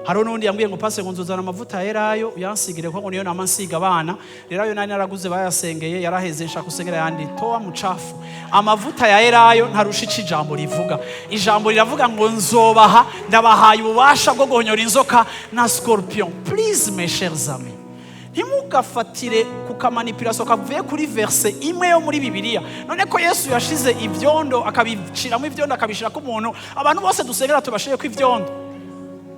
Haro nundi yambwiye ngo pase ngo nzozana amavuta yerayo uyansigire ko ngo niyo nama nsiga abana. Rero ayo nani naraguze bayasengeye yaraheze nshaka kusengera yandi toa mucafu. Amavuta ya yerayo ntarusha ijambo rivuga. Ijambo riravuga ngo nzobaha ndabahaye ububasha bwo guhonyora inzoka na scorpion. Please mes chers amis, ntimugafatire kukamanipulation kavuye kuri verse imwe yo muri Bibiliya. None ko Yesu yashize ibyondo akabiciramo ibyondo akabishira ku muntu, abantu bose dusengera tubashiye ku ibyondo.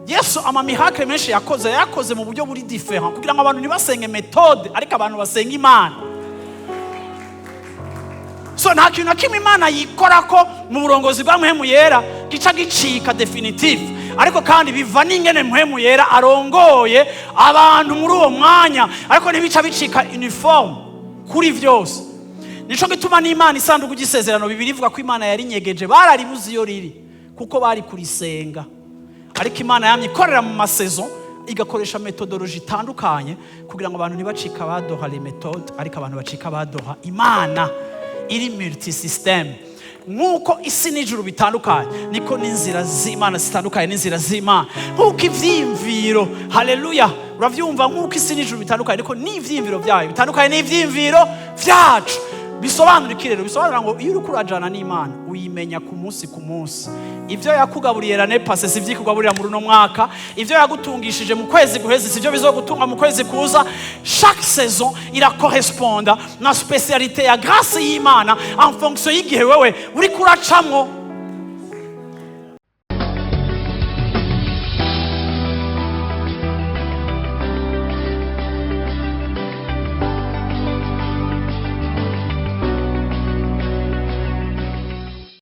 Yesu amamihakre menshi yakoze mu buryo buri different kugira ngo abantu ntibasenge methode ariko abantu basenga Imana. So nta kintu kimwe Imana yikora ko mu burongozi bwa Mpwemu Yera gica gicika definitive, ariko kandi biva n'ingene Mpwemu Yera arongoye abantu muri uwo mwanya, ariko ntibica bicika uniform kuri vyose. Nico gituma n'Imana isanduku gisezerano Bibiliya ivuga ko Imana yari nyegeje, bararibuze iyo riri kuko bari kurisenga. Ariko Imana yamye ikorera mu masaison igakoresha methodology itandukanye kugira ngo abantu ntibacika badoha les méthodes, ariko abantu bacika badoha Imana iri multi system. Nkuko isi n'ijuru bitandukanye niko n'inzira z'Imana zitandukanye n'inzira z'Imana. Nkuko ivyimviro, haleluya, uravyumva, nkuko isi n'ijuru bitandukanye niko n'ivyimviro byayo bitandukanye n'ivyimviro vyacu. Bisobanura iki rero? Bisobanura ngo iyo uri kurajana n'Imana uyimenya ku munsi ku munsi. Ivyo yakugaburiye rane passe sivyo kugaburira muri no mwaka, ivyo yagutungishije mu kwezi guheze sivyo bizogutunga mu kwezi kuza. Chaque saison ira corresponda na spécialité ya grâce y'Imana en fonction y'igihe wewe uri kuracamwo.